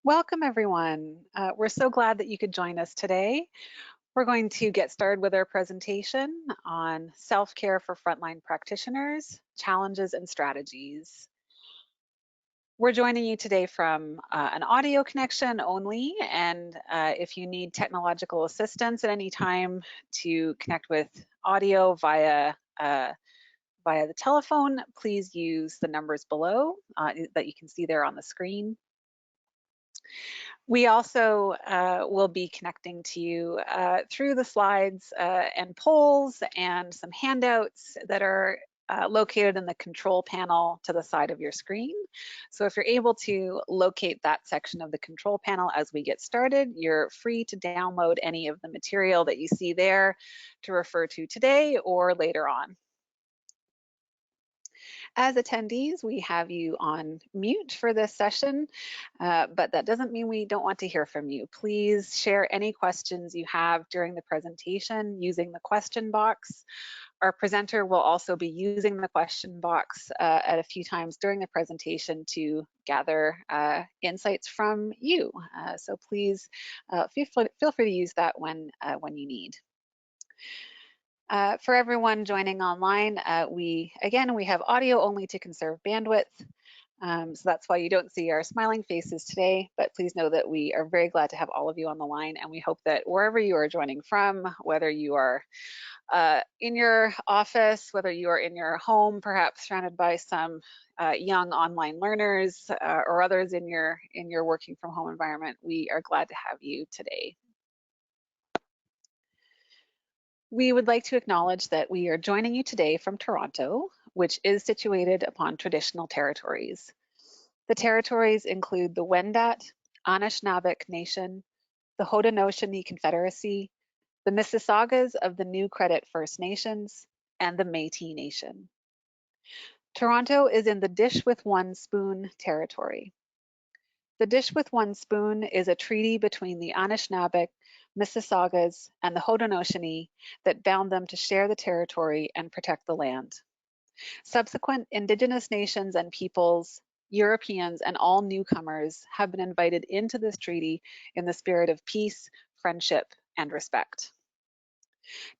Welcome, everyone. We're so glad that you could join us today. We're going to get started with our presentation on self-care for frontline practitioners, challenges and strategies. We're joining you today from an audio connection only, and if you need technological assistance at any time to connect with audio via the telephone, please use the numbers below that you can see there on the screen. We also will be connecting to you through the slides and polls and some handouts that are located in the control panel to the side of your screen. So if you're able to locate that section of the control panel as we get started, you're free to download any of the material that you see there to refer to today or later on. As attendees, we have you on mute for this session, but that doesn't mean we don't want to hear from you. Please share any questions you have during the presentation using the question box. Our presenter will also be using the question box at a few times during the presentation to gather insights from you. So please feel free to use that when you need. For everyone joining online, we have audio only to conserve bandwidth. So that's why you don't see our smiling faces today, but please know that we are very glad to have all of you on the line, and we hope that wherever you are joining from, whether you are in your office, whether you are in your home, perhaps surrounded by some young online learners or others in your working from home environment, we are glad to have you today. We would like to acknowledge that we are joining you today from Toronto, which is situated upon traditional territories. The territories include the Wendat, Anishinaabe Nation, the Haudenosaunee Confederacy, the Mississaugas of the New Credit First Nations, and the Métis Nation. Toronto is in the Dish with One Spoon territory. The Dish with One Spoon is a treaty between the Anishinaabe, Mississaugas, and the Haudenosaunee that bound them to share the territory and protect the land. Subsequent Indigenous nations and peoples, Europeans, and all newcomers have been invited into this treaty in the spirit of peace, friendship, and respect.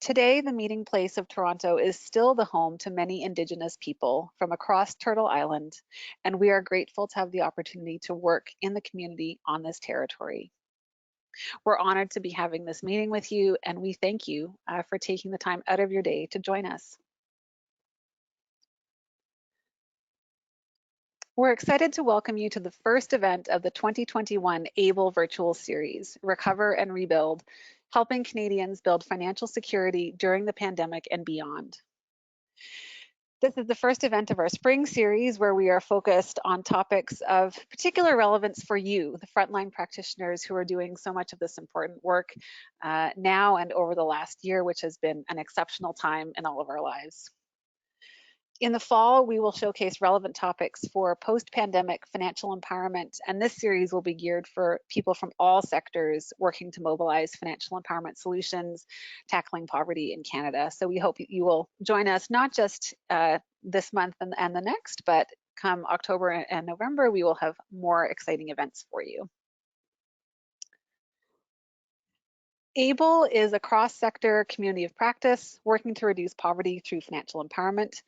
Today, the meeting place of Toronto is still the home to many Indigenous people from across Turtle Island, and we are grateful to have the opportunity to work in the community on this territory. We're honored to be having this meeting with you, and we thank you for taking the time out of your day to join us. We're excited to welcome you to the first event of the 2021 ABLE Virtual Series, Recover and Rebuild, helping Canadians build financial security during the pandemic and beyond. This is the first event of our spring series where we are focused on topics of particular relevance for you, the frontline practitioners who are doing so much of this important work now and over the last year, which has been an exceptional time in all of our lives. In the fall, we will showcase relevant topics for post-pandemic financial empowerment, and this series will be geared for people from all sectors working to mobilize financial empowerment solutions, tackling poverty in Canada. So we hope you will join us not just this month and the next, but come October and November, we will have more exciting events for you. ABLE is a cross-sector community of practice working to reduce poverty through financial empowerment.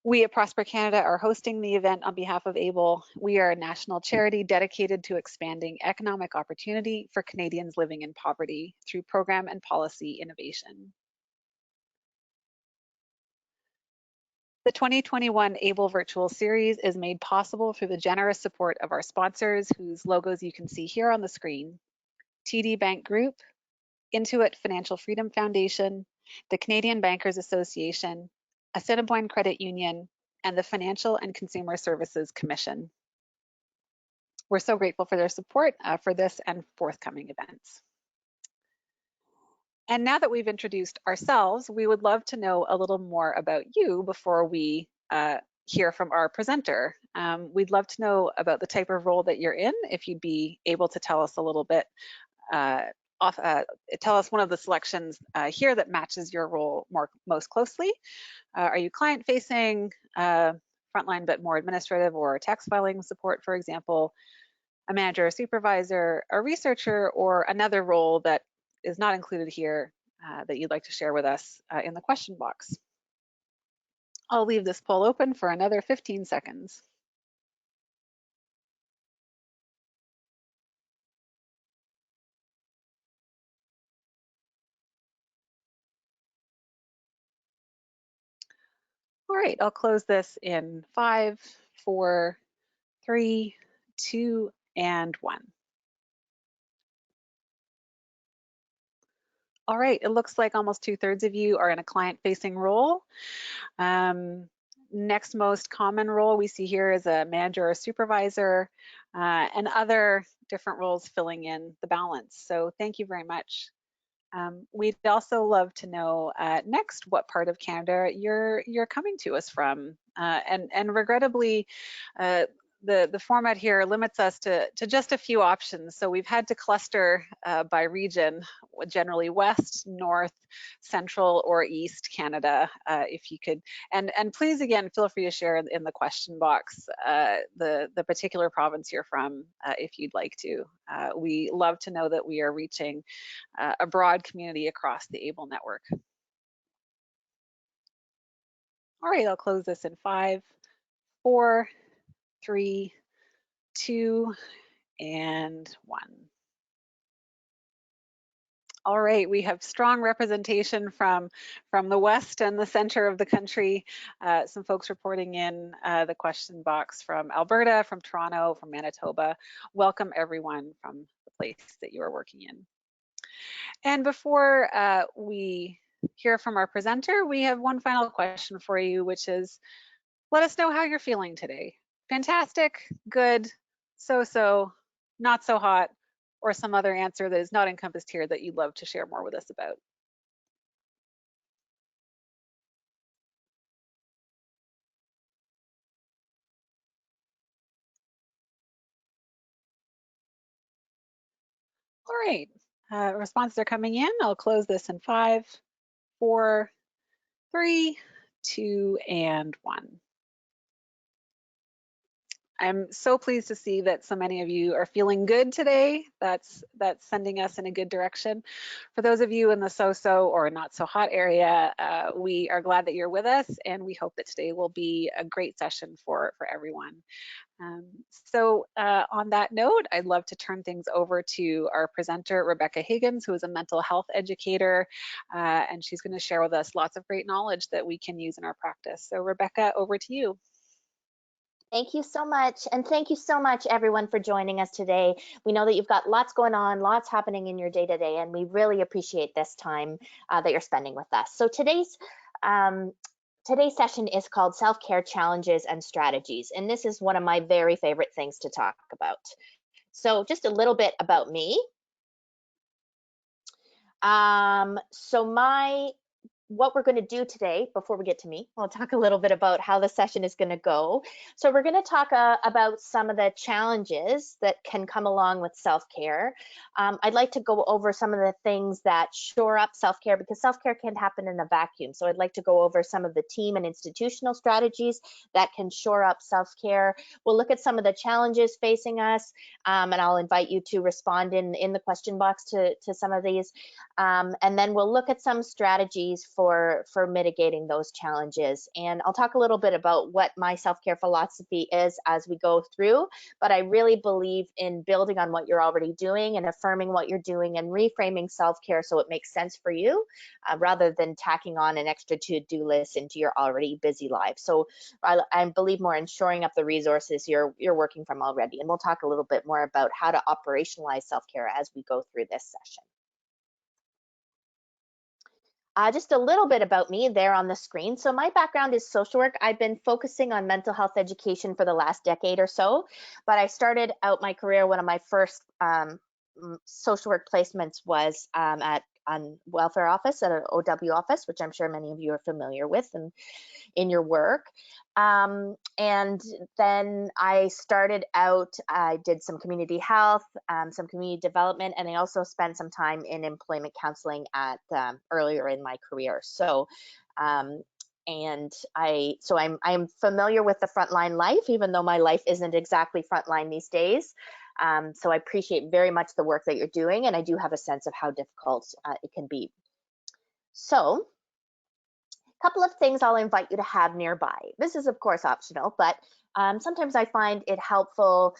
We at Prosper Canada are hosting the event on behalf of ABLE. We are a national charity dedicated to expanding economic opportunity for Canadians living in poverty through program and policy innovation. The 2021 ABLE Virtual Series is made possible through the generous support of our sponsors, whose logos you can see here on the screen: TD Bank Group, Intuit Financial Freedom Foundation, the Canadian Bankers Association, Assiniboine Credit Union, and the Financial and Consumer Services Commission. We're so grateful for their support for this and forthcoming events. And now that we've introduced ourselves, we would love to know a little more about you before we hear from our presenter. We'd love to know about the type of role that you're in, if you'd be able to tell us a little bit tell us one of the selections here that matches your role most closely. Are you client-facing, frontline but more administrative or tax filing support, for example? a manager or supervisor, a researcher, or another role that is not included here that you'd like to share with us in the question box. I'll leave this poll open for another 15 seconds. All right, I'll close this in 5, 4, 3, 2, and 1. All right, it looks like almost 2/3 of you are in a client-facing role. Next most common role we see here is a manager or supervisor, and other different roles filling in the balance. So thank you very much. We'd also love to know next what part of Canada you're coming to us from. And regrettably, the format here limits us to just a few options. So we've had to cluster by region, generally West, North, Central, or East Canada, if you could. And please, again, feel free to share in the question box the particular province you're from, if you'd like to. We love to know that we are reaching a broad community across the ABLE network. All right, I'll close this in 5, 4, 3, 2, and 1. All right, we have strong representation from the west and the center of the country. Some folks reporting in the question box from Alberta, from Toronto, from Manitoba. Welcome everyone from the place that you are working in. And before we hear from our presenter, we have one final question for you, which is, let us know how you're feeling today. Fantastic, good, so-so, not so hot, or some other answer that is not encompassed here that you'd love to share more with us about. All right, responses are coming in. I'll close this in 5, 4, 3, 2, and 1. I'm so pleased to see that so many of you are feeling good today. That's sending us in a good direction. For those of you in the so-so or not so hot area, we are glad that you're with us, and we hope that today will be a great session for everyone. So on that note, I'd love to turn things over to our presenter, Rebecca Higgins, who is a mental health educator, and she's going to share with us lots of great knowledge that we can use in our practice. So Rebecca, over to you. Thank you so much. And thank you so much, everyone, for joining us today. We know that you've got lots going on, lots happening in your day-to-day, and we really appreciate this time that you're spending with us. So today's session is called Self-Care Challenges and Strategies, and this is one of my very favorite things to talk about. So just a little bit about me. What we're going to do today, before we get to me, I'll talk a little bit about how the session is going to go. So we're going to talk about some of the challenges that can come along with self-care. I'd like to go over some of the things that shore up self-care, because self-care can't happen in a vacuum. So I'd like to go over some of the team and institutional strategies that can shore up self-care. We'll look at some of the challenges facing us, and I'll invite you to respond in the question box to some of these. And then we'll look at some strategies for mitigating those challenges. And I'll talk a little bit about what my self-care philosophy is as we go through, but I really believe in building on what you're already doing and affirming what you're doing and reframing self-care so it makes sense for you, rather than tacking on an extra to-do list into your already busy life. So I believe more in shoring up the resources you're working from already. And we'll talk a little bit more about how to operationalize self-care as we go through this session. Just a little bit about me there on the screen. So my background is social work. I've been focusing on mental health education for the last decade or so, but I started out my career, one of my first social work placements was on welfare office at an OW office, which I'm sure many of you are familiar with and in your work. And then I started out, I did some community health, some community development, and I also spent some time in employment counseling at earlier in my career. So, I'm familiar with the frontline life, even though my life isn't exactly frontline these days. So I appreciate very much the work that you're doing, and I do have a sense of how difficult it can be. So a couple of things I'll invite you to have nearby. This is, of course, optional, but sometimes I find it helpful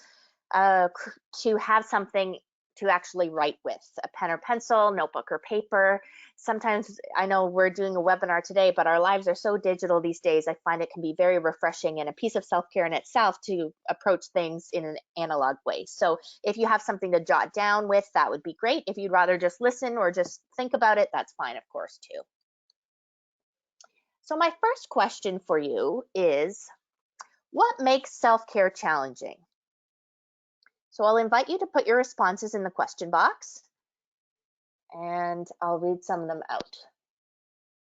to have something to actually write with, a pen or pencil, notebook or paper. Sometimes I know we're doing a webinar today, but our lives are so digital these days. I find it can be very refreshing and a piece of self-care in itself to approach things in an analog way. So if you have something to jot down with, that would be great. If you'd rather just listen or just think about it, that's fine, of course, too. So my first question for you is, what makes self-care challenging? So I'll invite you to put your responses in the question box, and I'll read some of them out.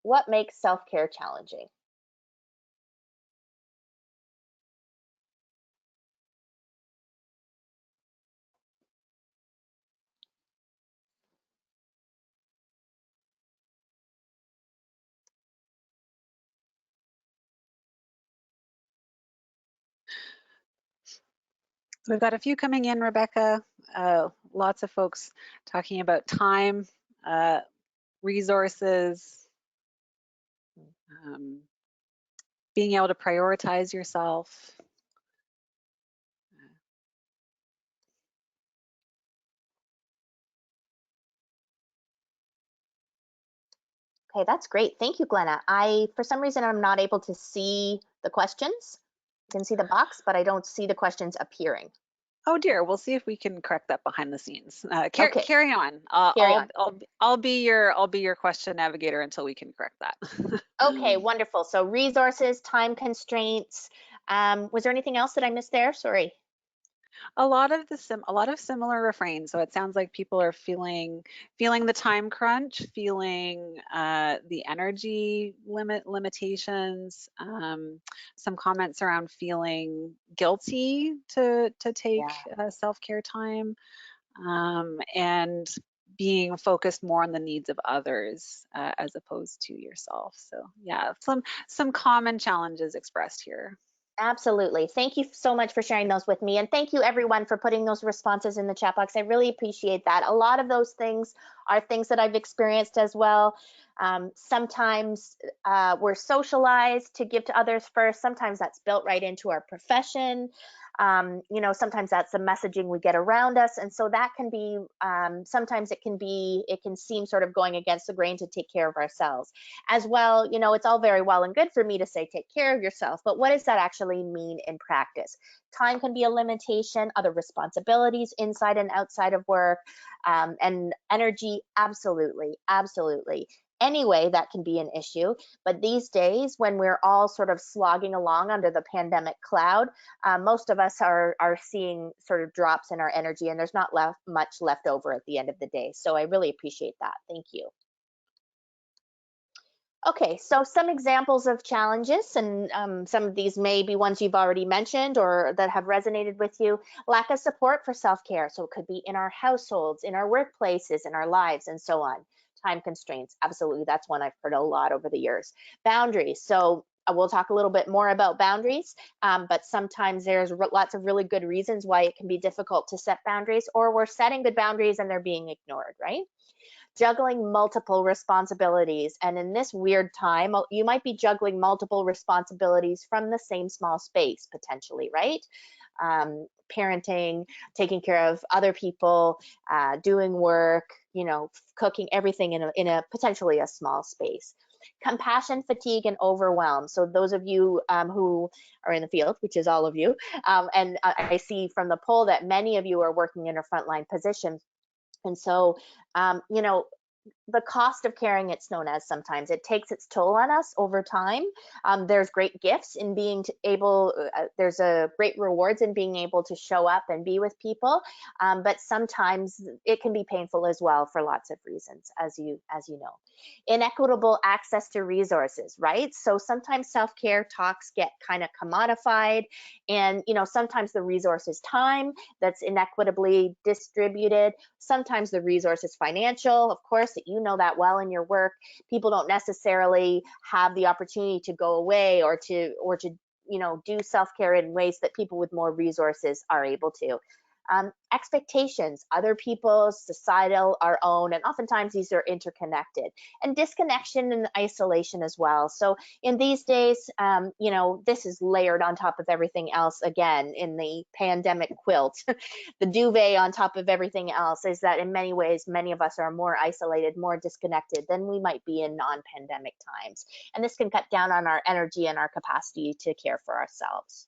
What makes self-care challenging? We've got a few coming in, Rebecca. Lots of folks talking about time, resources, being able to prioritize yourself. Okay, that's great. Thank you, Glenna. For some reason, I'm not able to see the questions. I can see the box, but I don't see the questions appearing. Oh dear, we'll see if we can correct that behind the scenes. Okay, Carry on. carry on. I'll be your question navigator until we can correct that. Okay, wonderful. So resources, time constraints. Was there anything else that I missed there? Sorry. A lot of similar refrains. So it sounds like people are feeling the time crunch, feeling the energy limitations. Some comments around feeling guilty to take Yeah. self-care time, and being focused more on the needs of others as opposed to yourself. So yeah, some common challenges expressed here. Absolutely. Thank you so much for sharing those with me. And thank you, everyone, for putting those responses in the chat box. I really appreciate that. A lot of those things are things that I've experienced as well. Sometimes we're socialized to give to others first. Sometimes that's built right into our profession. Sometimes that's the messaging we get around us. And so that can be, sometimes it can seem sort of going against the grain to take care of ourselves as well. It's all very well and good for me to say take care of yourself, but what does that actually mean in practice? Time can be a limitation, other responsibilities inside and outside of work, and energy, absolutely, absolutely. Anyway, that can be an issue. But these days, when we're all sort of slogging along under the pandemic cloud, most of us are seeing sort of drops in our energy, and there's not much left over at the end of the day. So I really appreciate that. Thank you. Okay, so some examples of challenges, and some of these may be ones you've already mentioned or that have resonated with you. Lack of support for self-care, so it could be in our households, in our workplaces, in our lives, and so on. Time constraints, absolutely, that's one I've heard a lot over the years. Boundaries, so we'll talk a little bit more about boundaries, but sometimes there's lots of really good reasons why it can be difficult to set boundaries, or we're setting good boundaries and they're being ignored, right? Juggling multiple responsibilities. And in this weird time, you might be juggling multiple responsibilities from the same small space, potentially, right? Parenting, taking care of other people, doing work, cooking, everything in a potentially a small space. Compassion fatigue and overwhelm. So those of you who are in the field, which is all of you, and I see from the poll that many of you are working in a frontline position. And so, the cost of caring, it's known as, sometimes it takes its toll on us over time. There's great gifts in being able, there's a great rewards in being able to show up and be with people, but sometimes it can be painful as well for lots of reasons, as you know. Inequitable access to resources, right? So sometimes self-care talks get kind of commodified, and sometimes the resource is time that's inequitably distributed. Sometimes the resource is financial, of course, that you know that well in your work. People don't necessarily have the opportunity to go away or to do self-care in ways that people with more resources are able to. Expectations, other people's, societal, our own, and oftentimes these are interconnected. And disconnection and isolation as well. So in these days, this is layered on top of everything else again in the pandemic quilt. The duvet on top of everything else is that in many ways, many of us are more isolated, more disconnected than we might be in non-pandemic times. And this can cut down on our energy and our capacity to care for ourselves.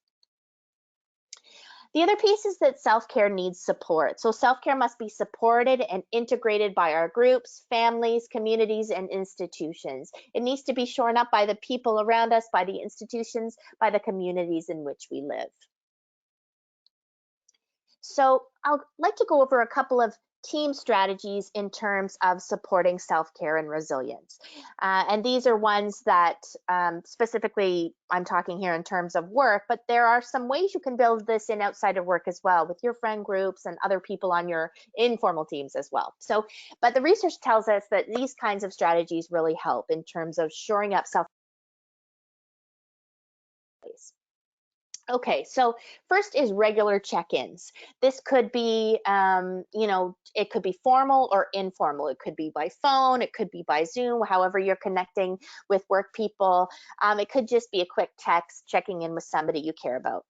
The other piece is that self-care needs support. So self-care must be supported and integrated by our groups, families, communities, and institutions. It needs to be shorn up by the people around us, by the institutions, by the communities in which we live. So I'd like to go over a couple of team strategies in terms of supporting self-care and resilience. And these are ones that specifically I'm talking here in terms of work, but there are some ways you can build this in outside of work as well with your friend groups and other people on your informal teams as well. So, but the research tells us that these kinds of strategies really help in terms of shoring up self-care. Okay, so first is regular check-ins. This could be, it could be formal or informal. It could be by phone, it could be by Zoom, however you're connecting with work people. It could just be a quick text, checking in with somebody you care about.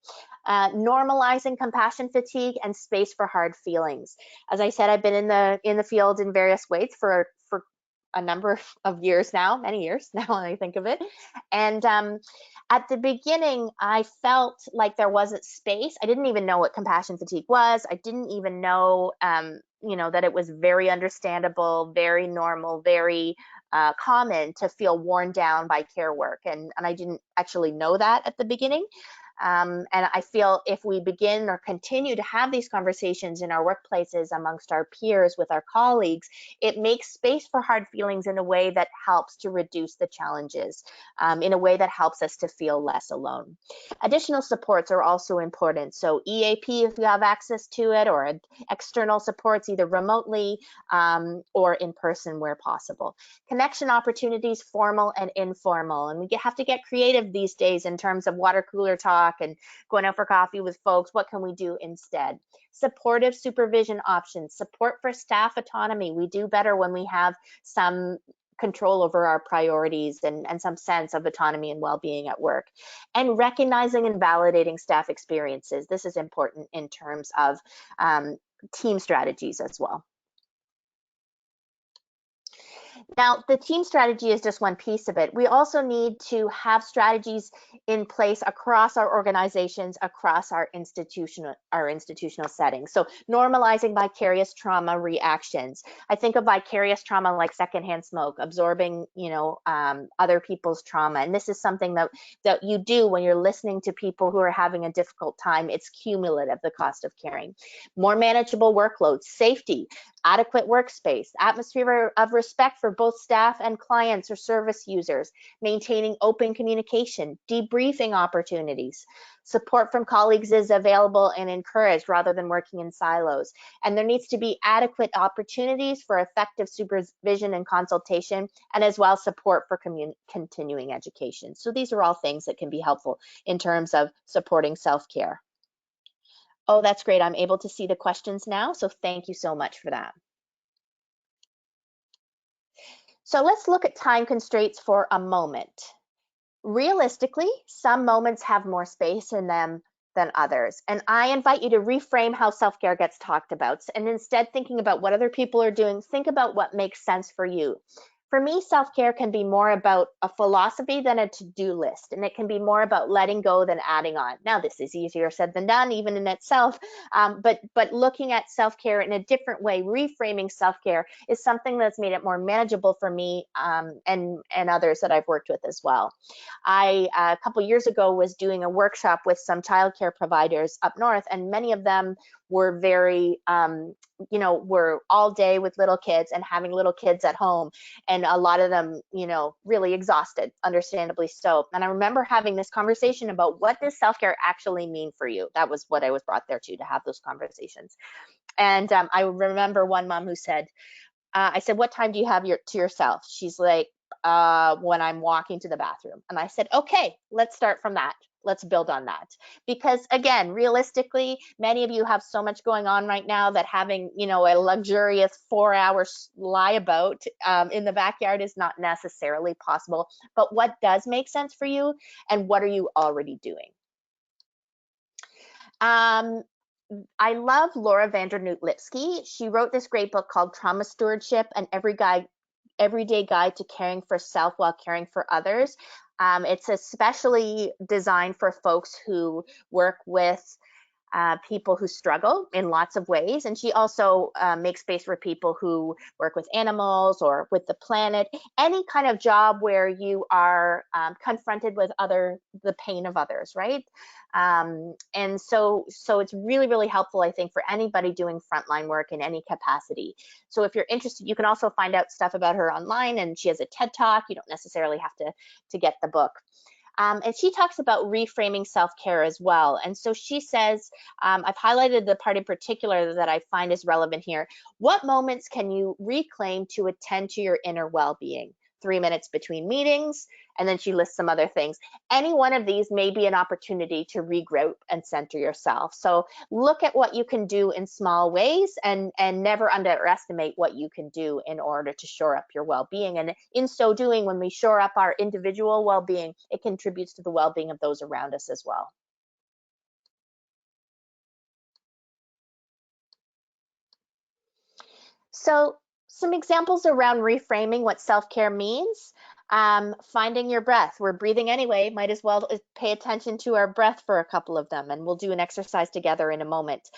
Normalizing compassion fatigue and space for hard feelings. As I said, I've been in the field in various ways for a number of years now, many years now when I think of it. And at the beginning, I felt like there wasn't space. I didn't even know what compassion fatigue was. I didn't even know, that it was very understandable, very normal, very common to feel worn down by care work. And I didn't actually know that at the beginning. And I feel if we begin or continue to have these conversations in our workplaces amongst our peers with our colleagues, it makes space for hard feelings in a way that helps to reduce the challenges, in a way that helps us to feel less alone. Additional supports are also important. So EAP, if you have access to it, or external supports, either remotely or in person where possible. Connection opportunities, formal and informal. And we have to get creative these days in terms of water cooler talk and going out for coffee with folks. What can we do instead? Supportive supervision options, support for staff autonomy. We do better when we have some control over our priorities and some sense of autonomy and well-being at work. And recognizing and validating staff experiences. This is important in terms of team strategies as well. Now, the team strategy is just one piece of it. We also need to have strategies in place across our organizations, across our institutional settings. So normalizing vicarious trauma reactions. I think of vicarious trauma like secondhand smoke, absorbing, other people's trauma. And this is something that you do when you're listening to people who are having a difficult time. It's cumulative, the cost of caring. More manageable workloads, safety, adequate workspace, atmosphere of respect for both staff and clients or service users, maintaining open communication, debriefing opportunities. Support from colleagues is available and encouraged rather than working in silos. And there needs to be adequate opportunities for effective supervision and consultation, and as well support for continuing education. So these are all things that can be helpful in terms of supporting self-care. Oh, that's great. I'm able to see the questions now, so thank you so much for that. So let's look at time constraints for a moment. Realistically, some moments have more space in them than others. And I invite you to reframe how self-care gets talked about. And instead thinking about what other people are doing, think about what makes sense for you. For me, self-care can be more about a philosophy than a to-do list, and it can be more about letting go than adding on. Now, this is easier said than done, even in itself, but looking at self-care in a different way, reframing self-care is something that's made it more manageable for me and others that I've worked with as well. I, a couple years ago, was doing a workshop with some childcare providers up north, and many of them were very, were all day with little kids and having little kids at home. And a lot of them, really exhausted, understandably so. And I remember having this conversation about what does self-care actually mean for you? That was what I was brought there to have those conversations. And I remember one mom who said, I said, what time do you have to yourself? She's like, when I'm walking to the bathroom. And I said, okay, let's start from that. Let's build on that. Because again, realistically, many of you have so much going on right now that having, a luxurious 4-hour lie about in the backyard is not necessarily possible. But what does make sense for you, and what are you already doing? I love Laura Vandernoot Lipsky. She wrote this great book called Trauma Stewardship, an everyday guide to caring for self while caring for others. It's especially designed for folks who work with people who struggle in lots of ways. And she also makes space for people who work with animals or with the planet, any kind of job where you are confronted with the pain of others, right? And so it's really, really helpful, I think, for anybody doing frontline work in any capacity. So if you're interested, you can also find out stuff about her online, and she has a TED Talk. You don't necessarily have to get the book. And she talks about reframing self-care as well. And so she says, I've highlighted the part in particular that I find is relevant here. What moments can you reclaim to attend to your inner well-being? 3 minutes between meetings, and then she lists some other things. Any one of these may be an opportunity to regroup and center yourself. So look at what you can do in small ways, and never underestimate what you can do in order to shore up your well-being. And in so doing, when we shore up our individual well-being, it contributes to the well-being of those around us as well. So some examples around reframing what self-care means. Finding your breath. We're breathing anyway, might as well pay attention to our breath for a couple of them, and we'll do an exercise together in a moment.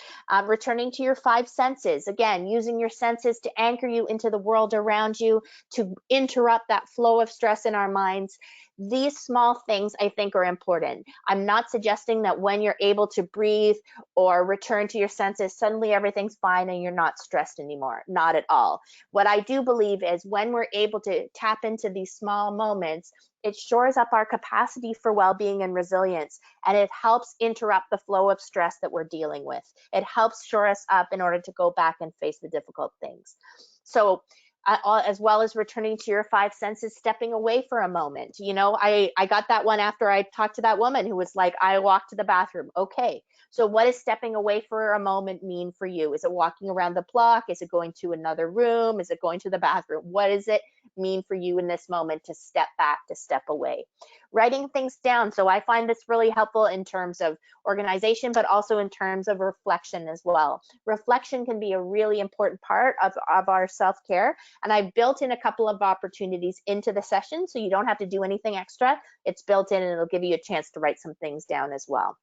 Returning to your 5 senses. Again, using your senses to anchor you into the world around you, to interrupt that flow of stress in our minds. These small things, I think, are important. I'm not suggesting that when you're able to breathe or return to your senses, suddenly everything's fine and you're not stressed anymore. Not at all. What I do believe is when we're able to tap into these small moments, it shores up our capacity for well-being and resilience, and it helps interrupt the flow of stress that we're dealing with. It helps shore us up in order to go back and face the difficult things. So as well as returning to your 5 senses, stepping away for a moment. I got that one after I talked to that woman who was like, I walked to the bathroom. Okay. So what does stepping away for a moment mean for you? Is it walking around the block? Is it going to another room? Is it going to the bathroom? What does it mean for you in this moment to step back, to step away? Writing things down. So I find this really helpful in terms of organization, but also in terms of reflection as well. Reflection can be a really important part of our self-care. And I've built in a couple of opportunities into the session, so you don't have to do anything extra. It's built in, and it'll give you a chance to write some things down as well.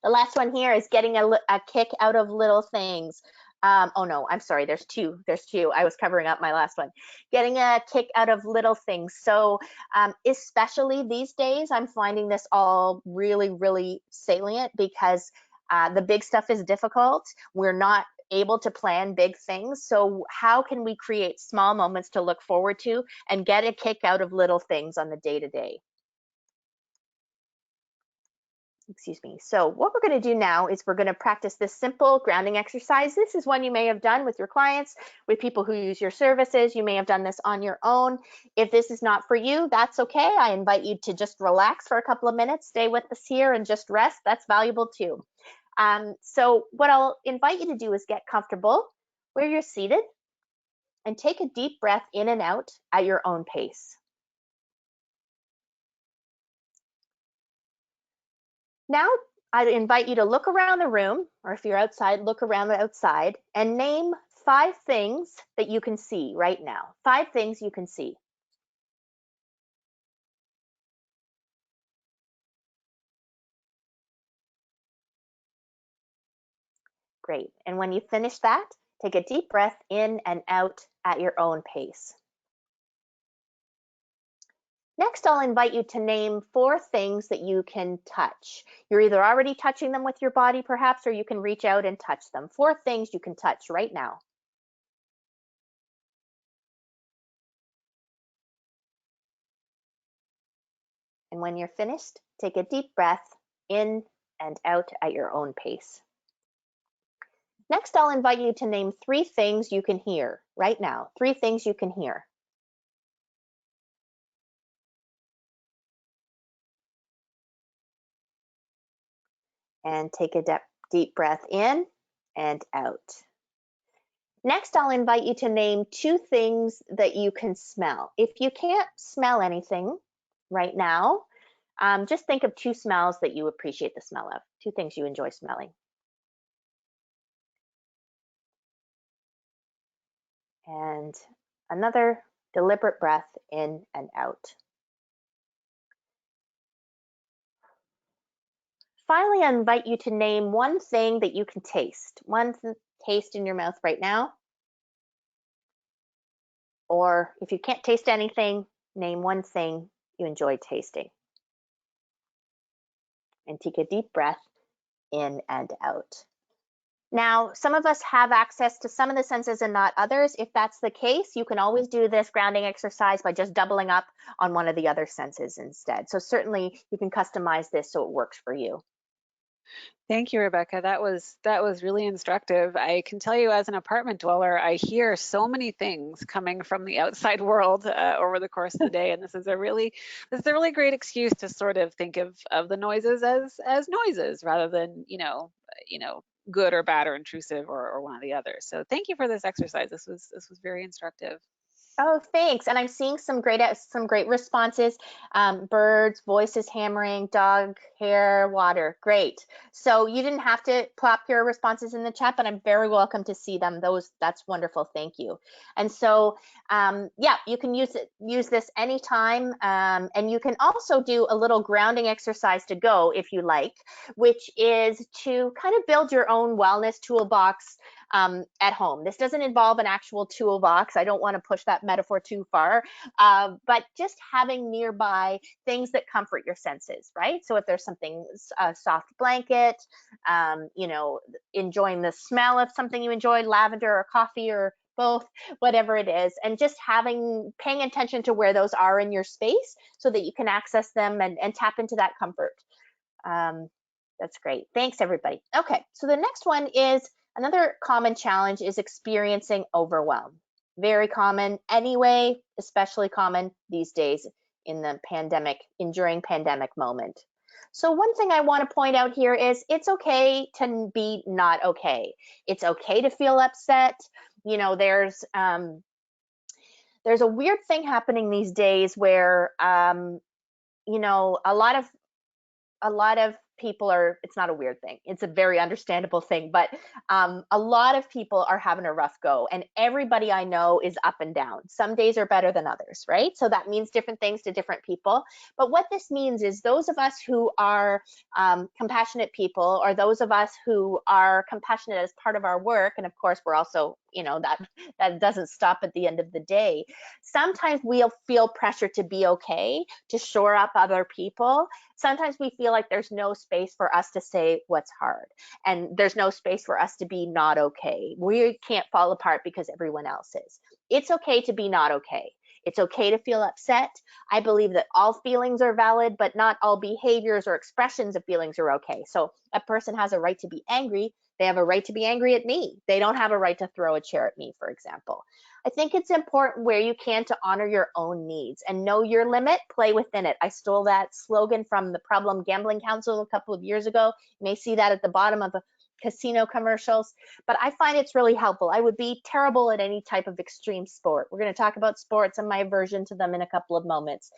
The last one here is getting a kick out of little things. Oh no, I'm sorry, there's two. I was covering up my last one. Getting a kick out of little things. So especially these days, I'm finding this all really, really salient because the big stuff is difficult. We're not able to plan big things. So how can we create small moments to look forward to and get a kick out of little things on the day-to-day? Excuse me. So what we're going to do now is we're going to practice this simple grounding exercise. This is one you may have done with your clients, with people who use your services. You may have done this on your own. If this is not for you, that's okay. I invite you to just relax for a couple of minutes, stay with us here and just rest. That's valuable too. So what I'll invite you to do is get comfortable where you're seated and take a deep breath in and out at your own pace. Now, I invite you to look around the room, or if you're outside, look around the outside and name 5 things that you can see right now. 5 things you can see. Great. And when you finish that, take a deep breath in and out at your own pace. Next, I'll invite you to name 4 things that you can touch. You're either already touching them with your body, perhaps, or you can reach out and touch them. 4 things you can touch right now. And when you're finished, take a deep breath in and out at your own pace. Next, I'll invite you to name 3 things you can hear right now. 3 things you can hear. And take a deep breath in and out. Next, I'll invite you to name 2 things that you can smell. If you can't smell anything right now, just think of 2 smells that you appreciate the smell of, 2 things you enjoy smelling. And another deliberate breath in and out. Finally, I invite you to name 1 thing that you can taste, taste in your mouth right now. Or if you can't taste anything, name 1 thing you enjoy tasting. And take a deep breath in and out. Now, some of us have access to some of the senses and not others. If that's the case, you can always do this grounding exercise by just doubling up on one of the other senses instead. So certainly you can customize this so it works for you. Thank you, Rebecca. That was really instructive. I can tell you, as an apartment dweller, I hear so many things coming from the outside world over the course of the day, and this is a really great excuse to sort of think of the noises as noises rather than good or bad or intrusive or one or the other. So thank you for this exercise. This was very instructive. Oh, thanks. And I'm seeing some great responses. Birds, voices hammering, dog, hair, water. Great. So you didn't have to plop your responses in the chat, but I'm very welcome to see them. That's wonderful. Thank you. And so, yeah, you can use this anytime. And you can also do a little grounding exercise to go if you like, which is to kind of build your own wellness toolbox at home. This doesn't involve an actual toolbox. I don't want to push that metaphor too far, but just having nearby things that comfort your senses, right? So if there's something, a soft blanket, enjoying the smell of something you enjoy, lavender or coffee or both, whatever it is, and just paying attention to where those are in your space so that you can access them and tap into that comfort. That's great. Thanks, everybody. Okay, so the next one is another common challenge is experiencing overwhelm. Very common anyway, especially common these days in the enduring pandemic moment. So one thing I want to point out here is it's okay to be not okay. It's okay to feel upset. There's a weird thing happening these days where a lot of people it's not a weird thing, it's a very understandable thing, but a lot of people are having a rough go, and everybody I know is up and down. Some days are better than others, right? So that means different things to different people. But what this means is those of us who are compassionate people, or those of us who are compassionate as part of our work, and of course we're also, that doesn't stop at the end of the day. Sometimes we'll feel pressure to be okay, to shore up other people. Sometimes we feel like there's no space for us to say what's hard, and there's no space for us to be not okay. We can't fall apart because everyone else is. It's okay to be not okay. It's okay to feel upset. I believe that all feelings are valid, but not all behaviors or expressions of feelings are okay. So a person has a right to be angry. They have a right to be angry at me. They don't have a right to throw a chair at me, for example. I think it's important where you can to honor your own needs and know your limit, play within it. I stole that slogan from the Problem Gambling Council a couple of years ago. You may see that at the bottom of the casino commercials, but I find it's really helpful. I would be terrible at any type of extreme sport. We're going to talk about sports and my aversion to them in a couple of moments.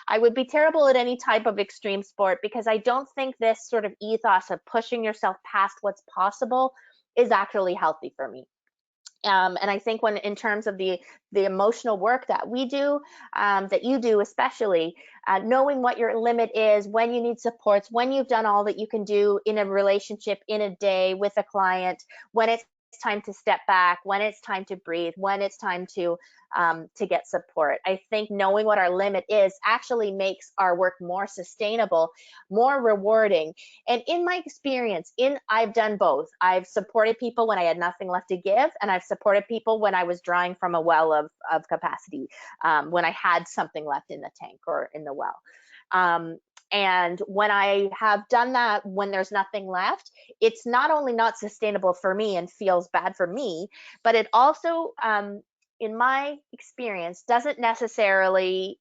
I would be terrible at any type of extreme sport because I don't think this sort of ethos of pushing yourself past what's possible is actually healthy for me. And I think in terms of the emotional work that we do, that you do especially, knowing what your limit is, when you need supports, when you've done all that you can do in a relationship, in a day with a client, when it's time to step back, when it's time to breathe, when it's time to get support. I think knowing what our limit is actually makes our work more sustainable, more rewarding. And in my experience, I've done both. I've supported people when I had nothing left to give, and I've supported people when I was drawing from a well of capacity, when I had something left in the tank or in the well. And when I have done that, when there's nothing left, it's not only not sustainable for me and feels bad for me, but it also, in my experience, doesn't necessarily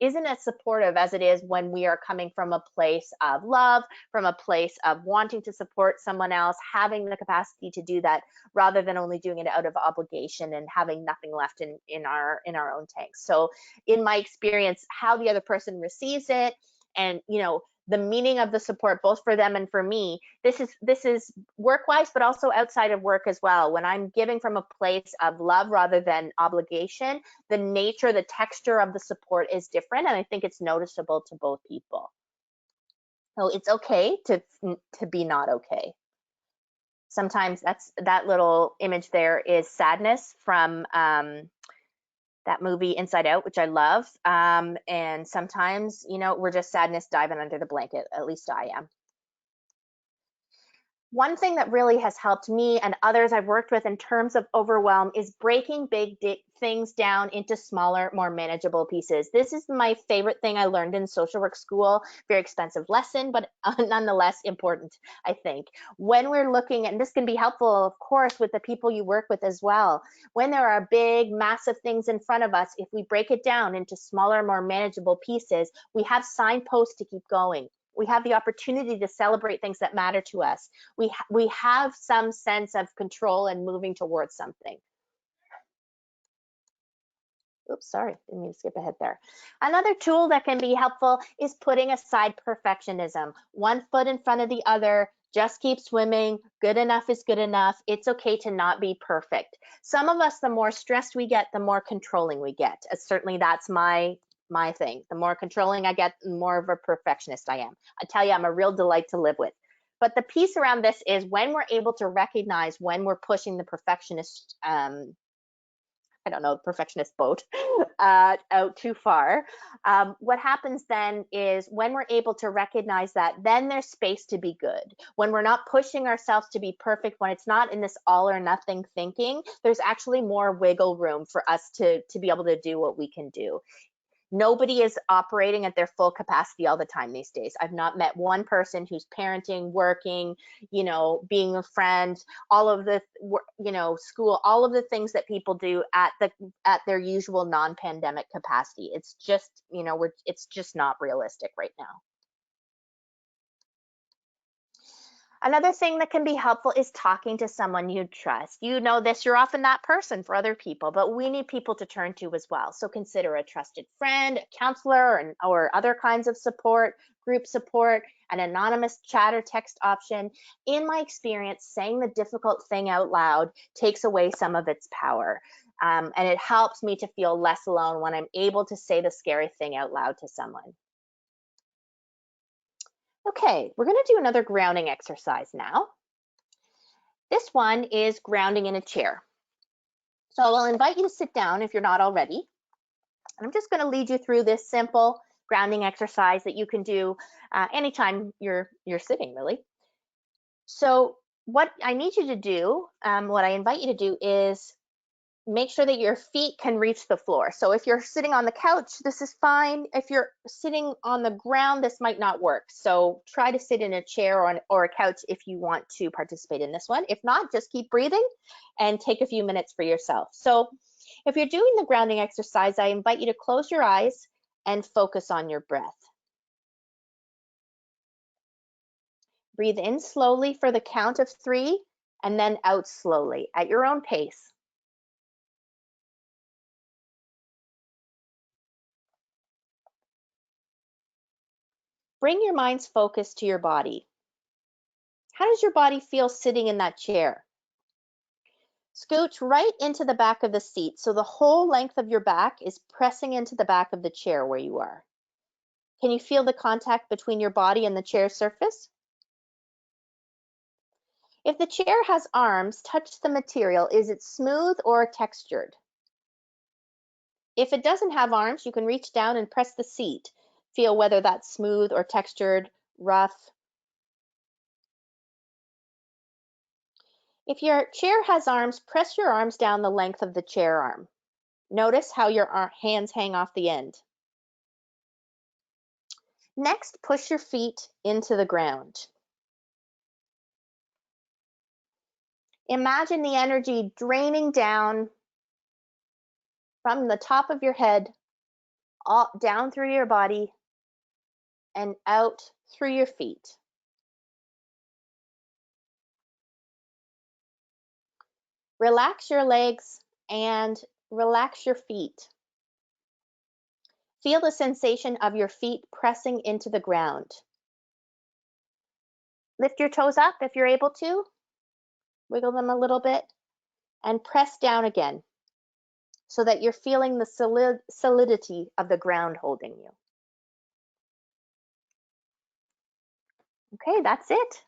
isn't as supportive as it is when we are coming from a place of love, from a place of wanting to support someone else, having the capacity to do that, rather than only doing it out of obligation and having nothing left in our own tanks. So in my experience, how the other person receives it, and the meaning of the support, both for them and for me, this is work-wise, but also outside of work as well. When I'm giving from a place of love rather than obligation, the nature, the texture of the support is different, and I think it's noticeable to both people. So it's okay to be not okay. Sometimes that little image there is sadness from that movie Inside Out, which I love. And sometimes, we're just sadness diving under the blanket. At least I am. One thing that really has helped me and others I've worked with in terms of overwhelm is breaking big things down into smaller, more manageable pieces. This is my favorite thing I learned in social work school. Very expensive lesson, but nonetheless important, I think. When we're looking, and this can be helpful, of course, with the people you work with as well. When there are big, massive things in front of us, if we break it down into smaller, more manageable pieces, we have signposts to keep going. We have the opportunity to celebrate things that matter to us. We have some sense of control and moving towards something. Oops, sorry, didn't mean to skip ahead there. Another tool that can be helpful is putting aside perfectionism. One foot in front of the other, just keep swimming. Good enough is good enough. It's okay to not be perfect. Some of us, the more stressed we get, the more controlling we get. Certainly that's my thing. The more controlling I get, the more of a perfectionist I am. I tell you, I'm a real delight to live with. But the piece around this is when we're able to recognize when we're pushing the perfectionist, perfectionist boat out too far. What happens then is when we're able to recognize that, then there's space to be good. When we're not pushing ourselves to be perfect, when it's not in this all or nothing thinking, there's actually more wiggle room for us to be able to do what we can do. Nobody is operating at their full capacity all the time these days. I've not met one person who's parenting, working, being a friend, all of the, school, all of the things that people do at their usual non-pandemic capacity. It's just, it's just not realistic right now. Another thing that can be helpful is talking to someone you trust. You know this, you're often that person for other people, but we need people to turn to as well. So consider a trusted friend, a counselor, or other kinds of support, group support, an anonymous chat or text option. In my experience, saying the difficult thing out loud takes away some of its power. And it helps me to feel less alone when I'm able to say the scary thing out loud to someone. Okay, we're going to do another grounding exercise now. This one is grounding in a chair. So I'll invite you to sit down if you're not already. I'm just going to lead you through this simple grounding exercise that you can do anytime you're sitting, really. So what I need you to do, what I invite you to do is make sure that your feet can reach the floor. So if you're sitting on the couch, this is fine. If you're sitting on the ground, this might not work. So try to sit in a chair or a couch if you want to participate in this one. If not, just keep breathing and take a few minutes for yourself. So if you're doing the grounding exercise, I invite you to close your eyes and focus on your breath. Breathe in slowly for the count of 3 and then out slowly at your own pace. Bring your mind's focus to your body. How does your body feel sitting in that chair? Scooch right into the back of the seat so the whole length of your back is pressing into the back of the chair where you are. Can you feel the contact between your body and the chair surface? If the chair has arms, touch the material. Is it smooth or textured? If it doesn't have arms, you can reach down and press the seat. Feel whether that's smooth or textured, rough. If your chair has arms, press your arms down the length of the chair arm. Notice how your hands hang off the end. Next, push your feet into the ground. Imagine the energy draining down from the top of your head all down through your body and out through your feet. Relax your legs and relax your feet. Feel the sensation of your feet pressing into the ground. Lift your toes up if you're able to. Wiggle them a little bit and press down again so that you're feeling the solidity of the ground holding you. Okay, that's it.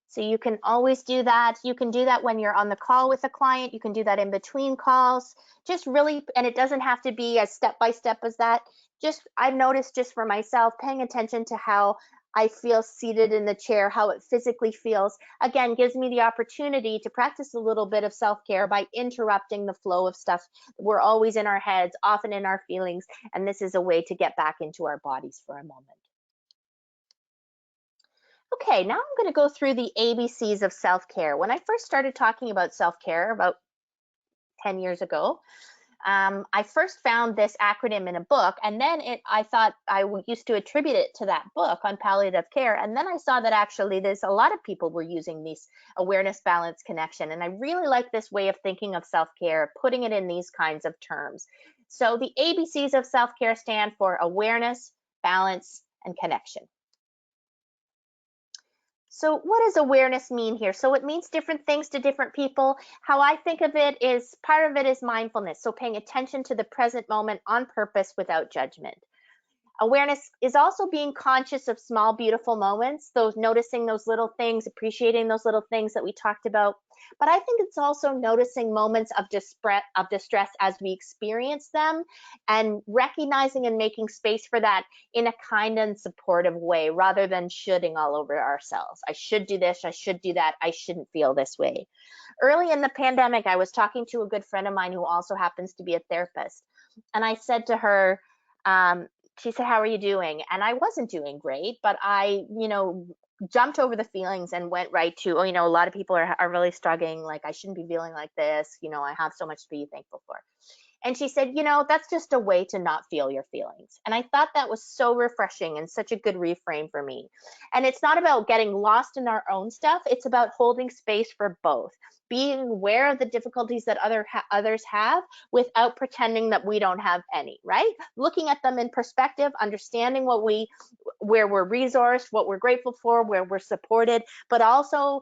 So you can always do that. You can do that when you're on the call with a client. You can do that in between calls. Just really, and it doesn't have to be as step-by-step as that. Just, I've noticed just for myself, paying attention to how I feel seated in the chair, how it physically feels, again, gives me the opportunity to practice a little bit of self-care by interrupting the flow of stuff. We're always in our heads, often in our feelings, and this is a way to get back into our bodies for a moment. Okay, now I'm going to go through the ABCs of self-care. When I first started talking about self-care about 10 years ago, I first found this acronym in a book, and then I thought I used to attribute it to that book on palliative care, and then I saw that actually there's a lot of people were using these awareness, balance, connection, and I really like this way of thinking of self-care, putting it in these kinds of terms. So the ABCs of self-care stand for awareness, balance, and connection. So what does awareness mean here? So it means different things to different people. How I think of it is part of it is mindfulness. So paying attention to the present moment on purpose without judgment. Awareness is also being conscious of small, beautiful moments, noticing those little things, appreciating those little things that we talked about. But I think it's also noticing moments of distress as we experience them and recognizing and making space for that in a kind and supportive way rather than shoulding all over ourselves. I should do this, I should do that, I shouldn't feel this way. Early in the pandemic, I was talking to a good friend of mine who also happens to be a therapist. And I said to her, she said, "How are you doing?" And I wasn't doing great, but I, jumped over the feelings and went right to, a lot of people are really struggling. Like, I shouldn't be feeling like this. I have so much to be thankful for. And she said, that's just a way to not feel your feelings. And I thought that was so refreshing and such a good reframe for me. And it's not about getting lost in our own stuff. It's about holding space for both, being aware of the difficulties that others have without pretending that we don't have any, right? Looking at them in perspective, understanding where we're resourced, what we're grateful for, where we're supported, but also,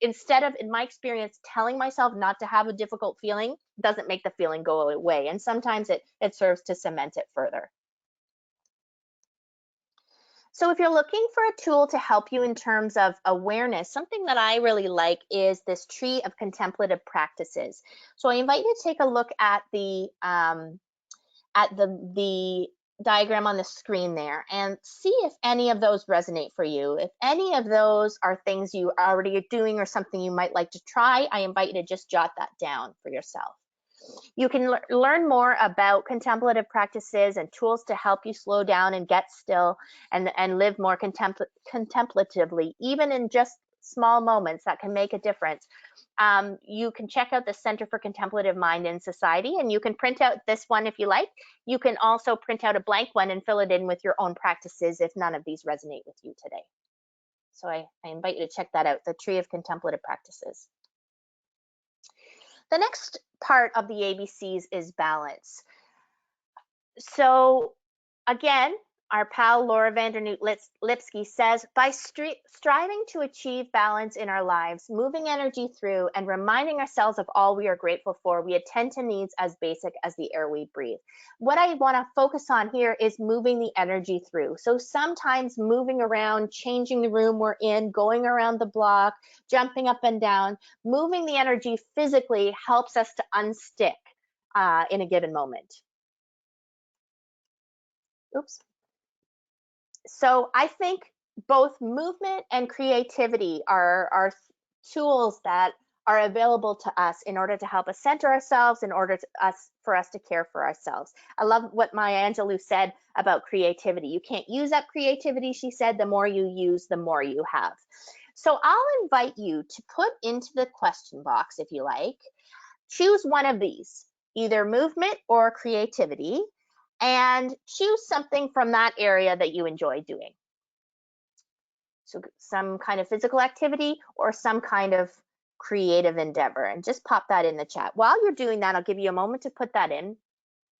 instead of, in my experience, telling myself not to have a difficult feeling doesn't make the feeling go away. And sometimes it serves to cement it further. So if you're looking for a tool to help you in terms of awareness, something that I really like is this tree of contemplative practices. So I invite you to take a look at the diagram on the screen there and see if any of those resonate for you. If any of those are things you already are doing or something you might like to try, I invite you to just jot that down for yourself. You can learn more about contemplative practices and tools to help you slow down and get still and live more contemplatively, even in just small moments that can make a difference. You can check out the Center for Contemplative Mind and Society, and you can print out this one if you like. You can also print out a blank one and fill it in with your own practices if none of these resonate with you today. So I invite you to check that out, the Tree of Contemplative Practices. The next part of the ABCs is balance. So again, our pal Laura Vandernoot-Lipsky says, by striving to achieve balance in our lives, moving energy through and reminding ourselves of all we are grateful for, we attend to needs as basic as the air we breathe. What I want to focus on here is moving the energy through. So sometimes moving around, changing the room we're in, going around the block, jumping up and down, moving the energy physically helps us to unstick in a given moment. Oops. So I think both movement and creativity are tools that are available to us in order to help us center ourselves, in order for us to care for ourselves. I love what Maya Angelou said about creativity. You can't use up creativity, she said. The more you use, the more you have. So I'll invite you to put into the question box, if you like, choose one of these, either movement or creativity, and choose something from that area that you enjoy doing. So some kind of physical activity or some kind of creative endeavor, and just pop that in the chat. While you're doing that, I'll give you a moment to put that in.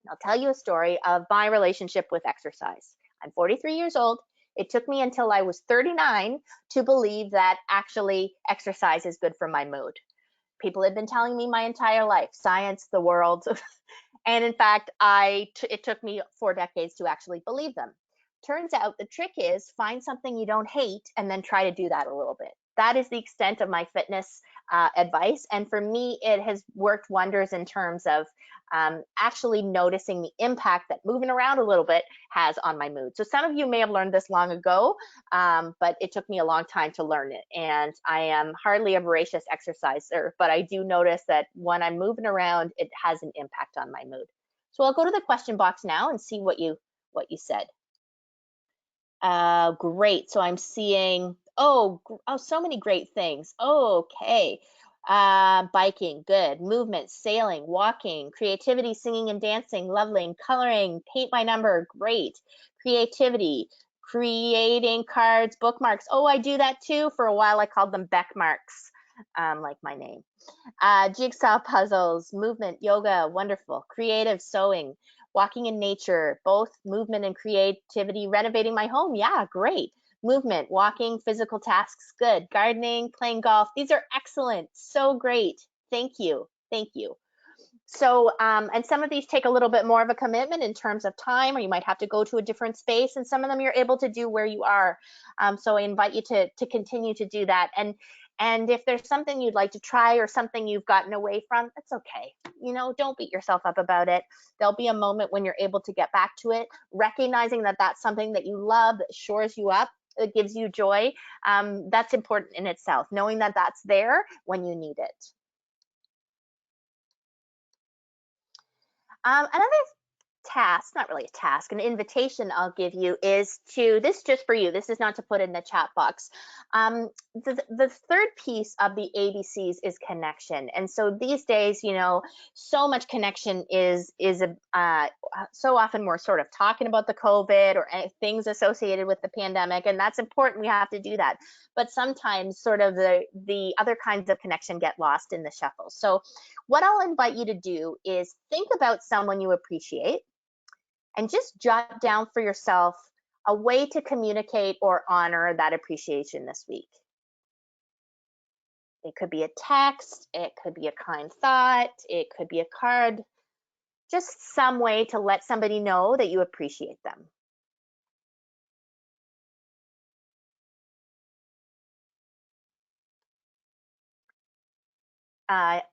I'll tell you a story of my relationship with exercise. I'm 43 years old. It took me until I was 39 to believe that actually exercise is good for my mood. People had been telling me my entire life, science, the world. And in fact, it took me 4 decades to actually believe them. Turns out the trick is find something you don't hate and then try to do that a little bit. That is the extent of my fitness advice. And for me, it has worked wonders in terms of actually noticing the impact that moving around a little bit has on my mood. So some of you may have learned this long ago, but it took me a long time to learn it. And I am hardly a voracious exerciser, but I do notice that when I'm moving around, it has an impact on my mood. So I'll go to the question box now and see what you said. Great. So I'm seeing, so many great things. Okay. Biking, good. Movement, sailing, walking, creativity, singing and dancing, lovely. Coloring, paint by number, great. Creativity, creating cards, bookmarks. Oh, I do that too. For a while, I called them Beckmarks, like my name. Jigsaw puzzles, movement, yoga, wonderful. Creative, sewing, walking in nature, both movement and creativity. Renovating my home, yeah, great. Movement, walking, physical tasks, good. Gardening, playing golf, these are excellent, so great. Thank you, thank you. So, and some of these take a little bit more of a commitment in terms of time, or you might have to go to a different space, and some of them you're able to do where you are. So I invite you to continue to do that. And if there's something you'd like to try or something you've gotten away from, that's okay. You know, don't beat yourself up about it. There'll be a moment when you're able to get back to it, recognizing that that's something that you love, that shores you up, that gives you joy. That's important in itself, knowing that that's there when you need it. Another task, not really a task, an invitation I'll give you is to, this just for you, this is not to put in the chat box. The third piece of the ABCs is connection. And so these days, you know, so much connection is so often we're sort of talking about the COVID or things associated with the pandemic, and that's important. We have to do that. But sometimes sort of the other kinds of connection get lost in the shuffle. So what I'll invite you to do is think about someone you appreciate and just jot down for yourself a way to communicate or honor that appreciation this week. It could be a text, it could be a kind thought, it could be a card, just some way to let somebody know that you appreciate them.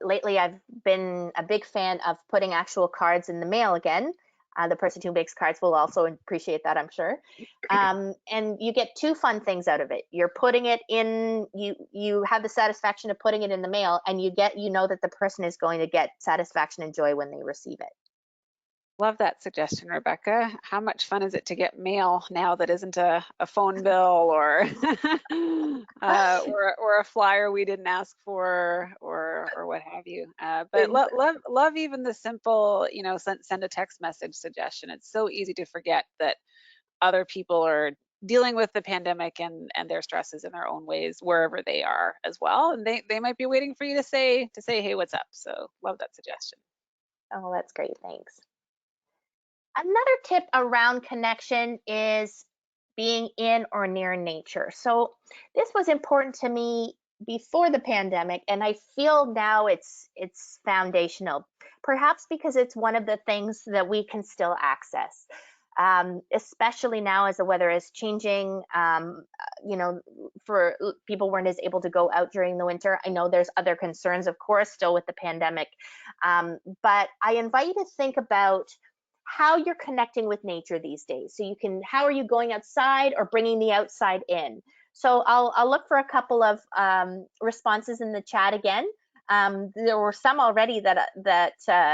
Lately, I've been a big fan of putting actual cards in the mail again. The person who makes cards will also appreciate that, I'm sure. And you get two fun things out of it. You're putting it in, you have the satisfaction of putting it in the mail, and you know that the person is going to get satisfaction and joy when they receive it. Love that suggestion, Rebecca. How much fun is it to get mail now that isn't a phone bill or or a flyer we didn't ask for or what have you? But love even the simple, you know, send a text message suggestion. It's so easy to forget that other people are dealing with the pandemic and their stresses in their own ways wherever they are as well, and they might be waiting for you to say hey, what's up? So love that suggestion. Oh, that's great. Thanks. Another tip around connection is being in or near nature. So this was important to me before the pandemic, and I feel now it's foundational, perhaps because it's one of the things that we can still access. Especially now as the weather is changing, you know, for people weren't as able to go out during the winter. I know there's other concerns, of course, still with the pandemic, but I invite you to think about how you're connecting with nature these days. So how are you going outside or bringing the outside in? So I'll look for a couple of responses in the chat again. There were some already that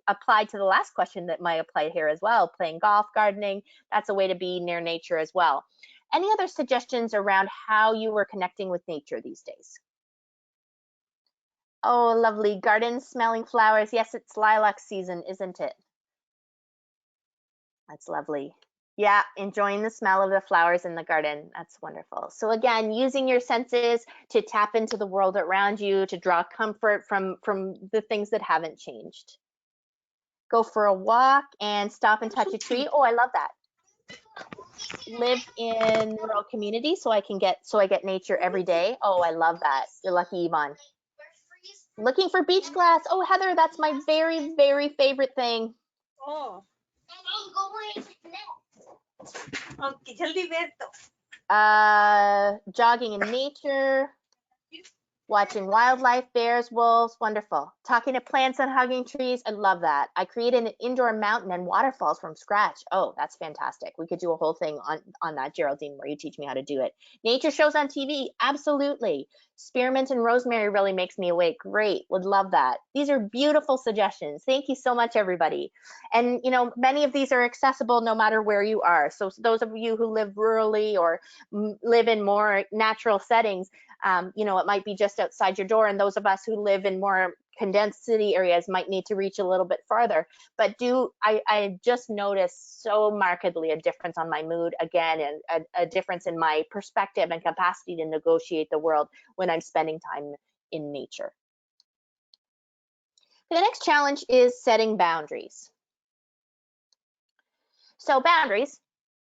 applied to the last question that might apply here as well. Playing golf, gardening, that's a way to be near nature as well. Any other suggestions around how you were connecting with nature these days? Oh, lovely. Gardens, smelling flowers. Yes, it's lilac season, isn't it? That's lovely. Yeah, enjoying the smell of the flowers in the garden. That's wonderful. So again, using your senses to tap into the world around you, to draw comfort from the things that haven't changed. Go for a walk and stop and touch a tree. Oh, I love that. Live in rural community so I get nature every day. Oh, I love that. You're lucky, Yvonne. Looking for beach glass. Oh, Heather, that's my very, very favorite thing. Oh. Okay, jaldi बैठ Jogging in nature, watching wildlife, bears, wolves, wonderful. Talking to plants and hugging trees, I love that. I created an indoor mountain and waterfalls from scratch. Oh, that's fantastic. We could do a whole thing on that, Geraldine, where you teach me how to do it. Nature shows on TV, absolutely. Spearmint and rosemary really makes me awake. Great, would love that. These are beautiful suggestions. Thank you so much, everybody. And many of these are accessible no matter where you are. So those of you who live rurally or live in more natural settings, it might be just outside your door, and those of us who live in more condensed city areas might need to reach a little bit farther. But I just noticed so markedly a difference on my mood again, and a difference in my perspective and capacity to negotiate the world when I'm spending time in nature. The next challenge is setting boundaries. So boundaries,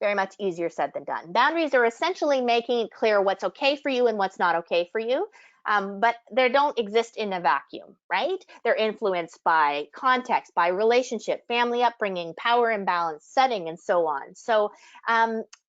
very much easier said than done. Boundaries are essentially making it clear what's okay for you and what's not okay for you. But they don't exist in a vacuum, right? They're influenced by context, by relationship, family upbringing, power imbalance, setting, and so on. So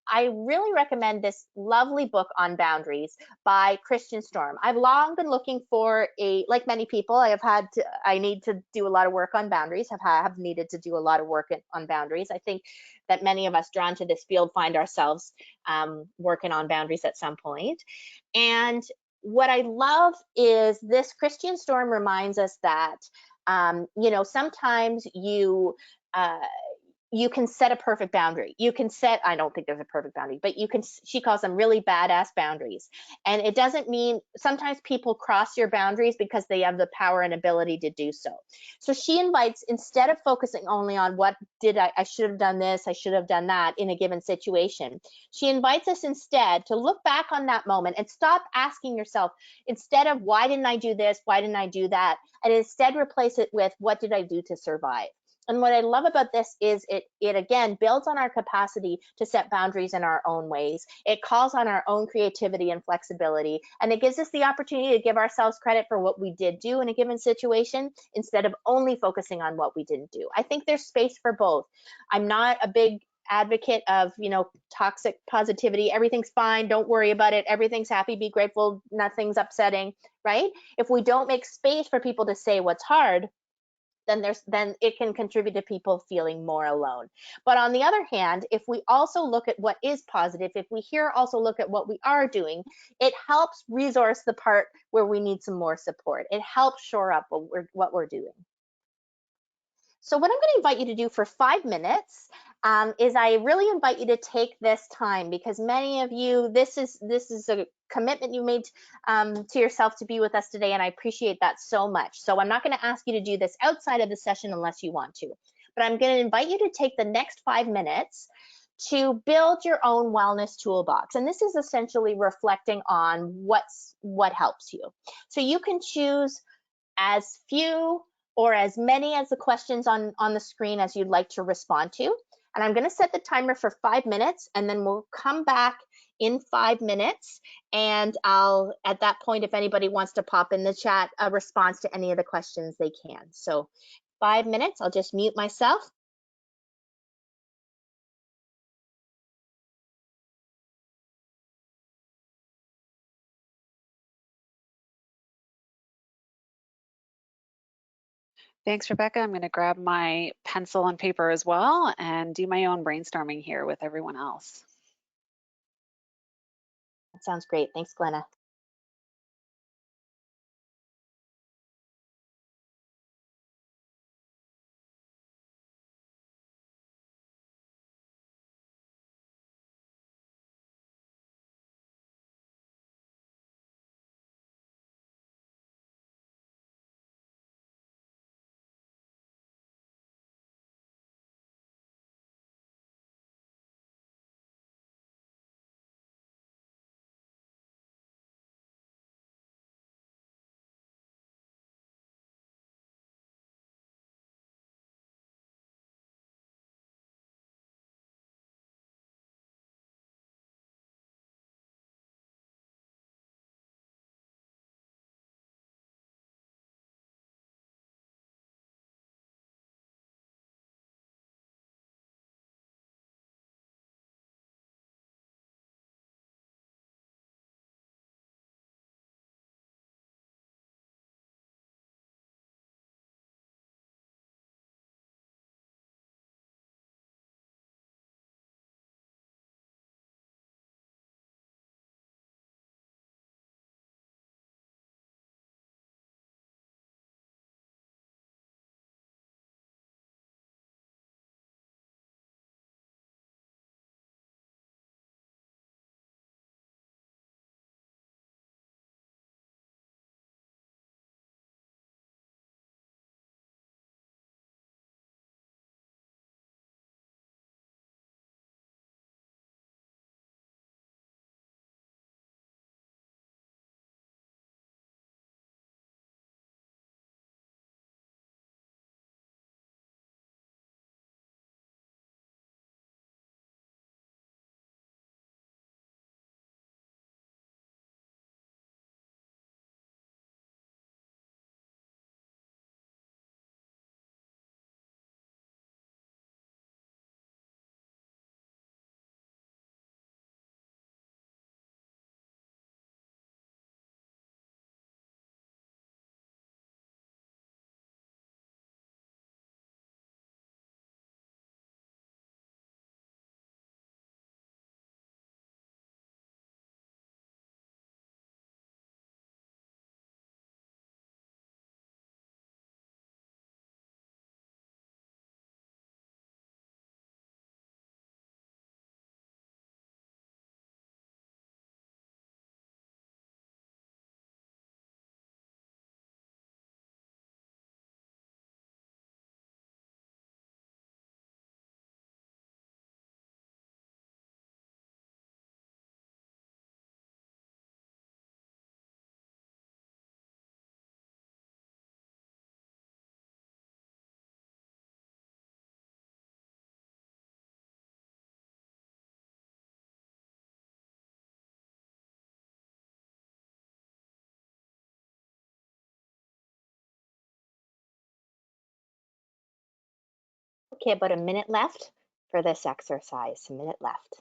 I really recommend this lovely book on boundaries by Christian Storm. I've long been looking for like many people, I need to do a lot of work on boundaries, have needed to do a lot of work on boundaries. I think that many of us drawn to this field find ourselves working on boundaries at some point. And what I love is this Christian Storm reminds us that, sometimes you can set a perfect boundary. I don't think there's a perfect boundary, but she calls them really badass boundaries. And it doesn't mean, sometimes people cross your boundaries because they have the power and ability to do so. So she invites, instead of focusing only on I should have done this, I should have done that in a given situation, she invites us instead to look back on that moment and stop asking yourself, instead of why didn't I do this, why didn't I do that, and instead replace it with what did I do to survive. And what I love about this is it again builds on our capacity to set boundaries in our own ways. It calls on our own creativity and flexibility, and it gives us the opportunity to give ourselves credit for what we did do in a given situation instead of only focusing on what we didn't do. I think there's space for both. I'm not a big advocate of toxic positivity. Everything's fine, don't worry about it, everything's happy, be grateful, nothing's upsetting, right? If we don't make space for people to say what's hard, then it can contribute to people feeling more alone. But on the other hand, if we also look at what is positive, if we here also look at what we are doing, it helps resource the part where we need some more support. It helps shore up what we're doing. So what I'm going to invite you to do for 5 minutes is I really invite you to take this time, because many of you, this is a commitment you made to yourself to be with us today, and I appreciate that so much. So I'm not going to ask you to do this outside of the session unless you want to, but I'm going to invite you to take the next 5 minutes to build your own wellness toolbox. And this is essentially reflecting on what helps you. So you can choose as few or as many as the questions on the screen as you'd like to respond to. And I'm going to set the timer for 5 minutes, and then we'll come back in 5 minutes. And at that point, if anybody wants to pop in the chat a response to any of the questions, they can. So 5 minutes, I'll just mute myself. Thanks, Rebecca. I'm going to grab my pencil and paper as well and do my own brainstorming here with everyone else. That sounds great. Thanks, Glenna. Okay, about a minute left for this exercise, a minute left.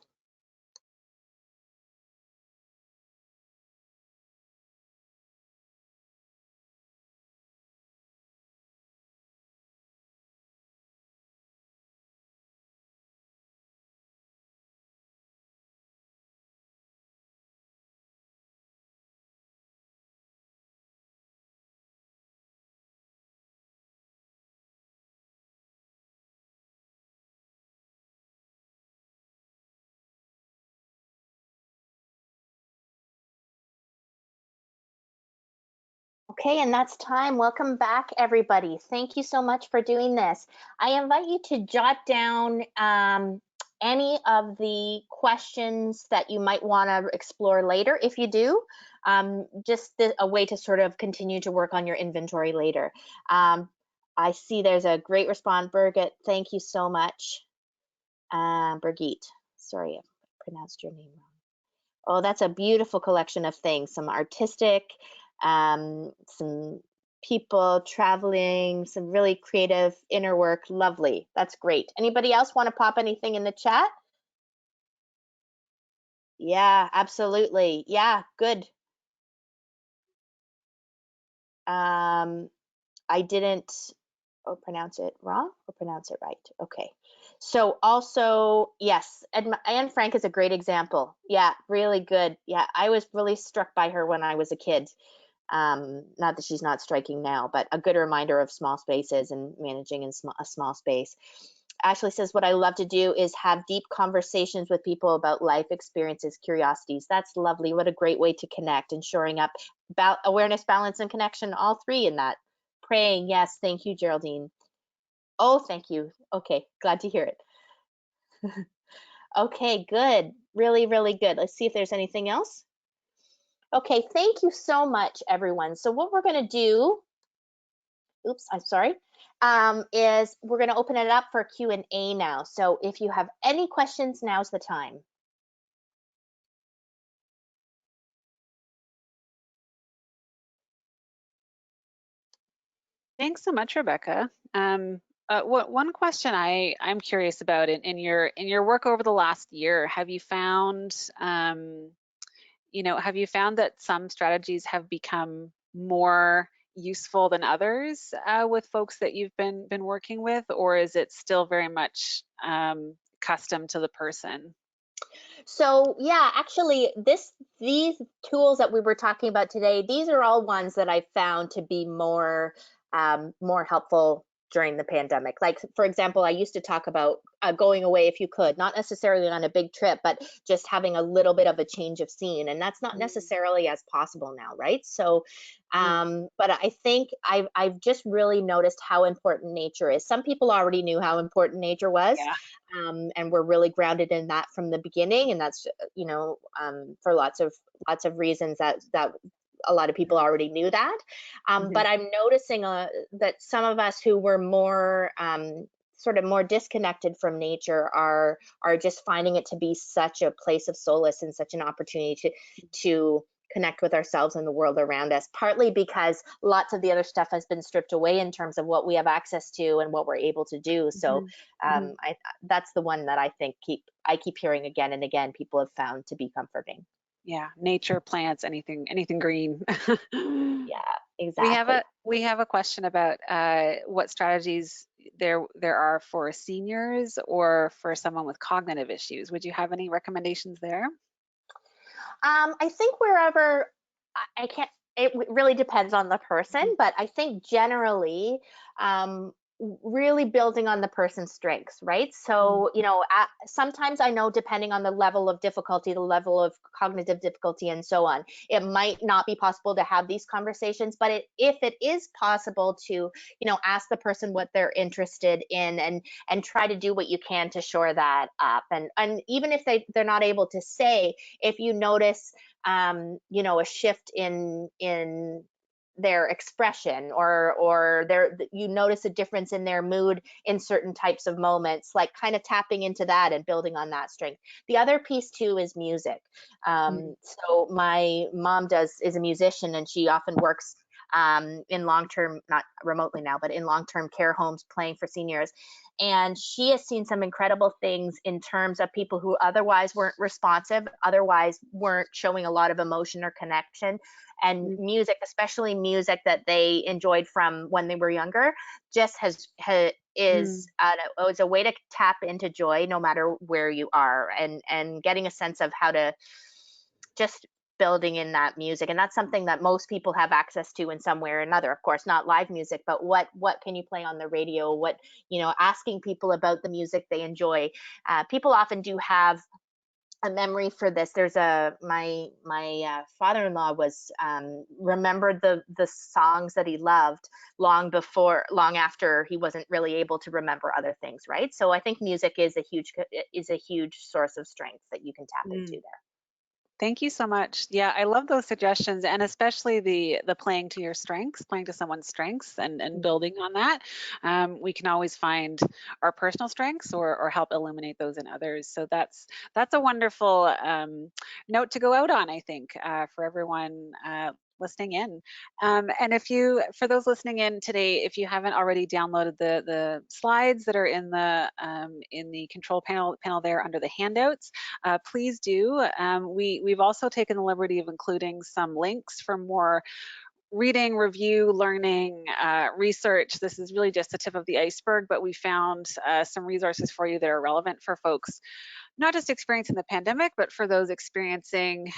Okay, and that's time. Welcome back, everybody. Thank you so much for doing this. I invite you to jot down any of the questions that you might want to explore later. If you do, just a way to sort of continue to work on your inventory later. I see there's a great response, Birgit. Thank you so much. Birgit, sorry, I pronounced your name wrong. Oh, that's a beautiful collection of things, some artistic, some people traveling, some really creative inner work. Lovely. That's great. Anybody else want to pop anything in the chat? Yeah, absolutely. Yeah, good. I didn't pronounce it wrong or pronounce it right. Okay. So also, yes, Anne Frank is a great example. Yeah, really good. Yeah, I was really struck by her when I was a kid. Not that she's not striking now, but a good reminder of small spaces and managing in a small space. Ashley says, what I love to do is have deep conversations with people about life experiences, curiosities. That's lovely. What a great way to connect and shoring up about awareness, balance, and connection, all three in that. Praying, yes, thank you, Geraldine. Oh, thank you. Okay, glad to hear it. Okay, good. Really, really good. Let's see if there's anything else. Okay, thank you so much, everyone. So what we're going to do, oops, I'm sorry, is we're going to open it up for Q&A now. So if you have any questions, now's the time. Thanks so much, Rebecca. One question I'm curious about in your work over the last year, have you found have you found that some strategies have become more useful than others with folks that you've been working with, or is it still very much custom to the person? So yeah, actually these tools that we were talking about today, these are all ones that I found to be more helpful during the pandemic. Like for example, I used to talk about going away if you could, not necessarily on a big trip, but just having a little bit of a change of scene, and that's not necessarily as possible now, right? So but I think I've just really noticed how important nature is. Some people already knew how important nature was. Yeah. And we're really grounded in that from the beginning, and that's for lots of reasons that a lot of people already knew that. But I'm noticing that some of us who were more sort of more disconnected from nature are just finding it to be such a place of solace and such an opportunity to connect with ourselves and the world around us, partly because lots of the other stuff has been stripped away in terms of what we have access to and what we're able to do. So that's the one that I think I keep hearing again and again, people have found to be comforting. Yeah, nature, plants, anything green. Yeah, exactly. We have a question about what strategies there are for seniors or for someone with cognitive issues. Would you have any recommendations there? I think wherever I can't, it really depends on the person, but I think generally, really building on the person's strengths, right? So, sometimes I know depending on the level of difficulty, the level of cognitive difficulty and so on, it might not be possible to have these conversations, but if it is possible to, ask the person what they're interested in and try to do what you can to shore that up. And even if they're not able to say, if you notice, a shift in their expression or you notice a difference in their mood in certain types of moments, like kind of tapping into that and building on that strength. The other piece too is music. So my mom is a musician, and she often works in long-term, not remotely now, but in long-term care homes playing for seniors. And she has seen some incredible things in terms of people who otherwise weren't responsive, otherwise weren't showing a lot of emotion or connection. And Mm. music, especially music that they enjoyed from when they were younger, just is was a way to tap into joy no matter where you are, and getting a sense of how to just building in that music. And that's something that most people have access to in some way or another. Of course, not live music, but what can you play on the radio? What, asking people about the music they enjoy. People often do have a memory for this. There's my father-in-law was remembered the songs that he loved long after he wasn't really able to remember other things, right? So I think music is a huge source of strength that you can tap into Mm. there. Thank you so much. Yeah, I love those suggestions, and especially the playing to your strengths, playing to someone's strengths, and building on that. We can always find our personal strengths or help illuminate those in others. So that's a wonderful note to go out on, I think, for everyone. Listening in. And for those listening in today, if you haven't already downloaded the slides that are in the control panel there under the handouts, please do. We've also taken the liberty of including some links for more reading, review, learning, research. This is really just the tip of the iceberg, but we found some resources for you that are relevant for folks, not just experiencing the pandemic, but for those experiencing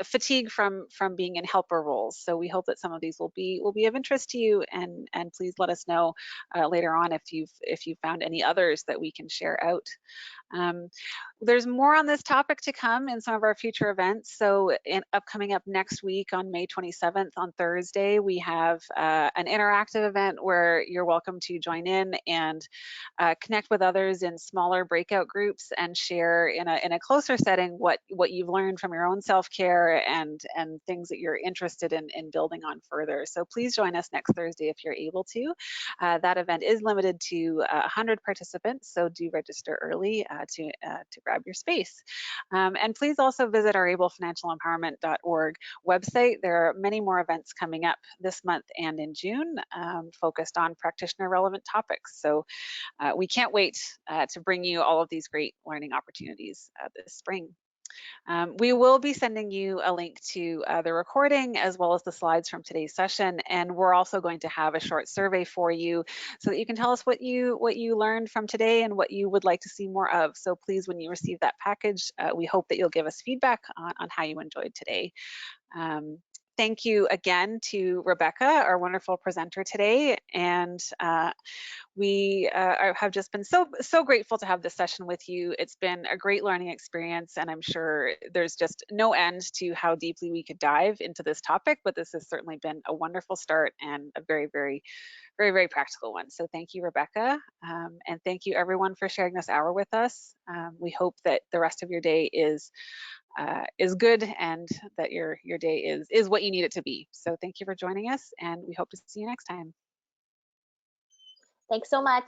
fatigue from being in helper roles. So we hope that some of these will be of interest to you, and please let us know later on if you've found any others that we can share out. Um, there's more on this topic to come in some of our future events. So coming up next week on May 27th on Thursday, we have an interactive event where you're welcome to join in and connect with others in smaller breakout groups and share in a closer setting what you've learned from your own self-care and things that you're interested in building on further. So please join us next Thursday if you're able to. That event is limited to 100 participants, so do register early to grab your space. And please also visit our ablefinancialempowerment.org website. There are many more events coming up this month and in June focused on practitioner relevant topics. So we can't wait to bring you all of these great learning opportunities this spring. We will be sending you a link to the recording as well as the slides from today's session, and we're also going to have a short survey for you so that you can tell us what you learned from today and what you would like to see more of. So please, when you receive that package, we hope that you'll give us feedback on how you enjoyed today. Thank you again to Rebecca, our wonderful presenter today, and we have just been so grateful to have this session with you. It's been a great learning experience, and I'm sure there's just no end to how deeply we could dive into this topic, but this has certainly been a wonderful start and a very, very, very, very practical one. So thank you, Rebecca, and thank you everyone for sharing this hour with us. We hope that the rest of your day is good and that your day is what you need it to be. So thank you for joining us, and we hope to see you next time. Thanks so much.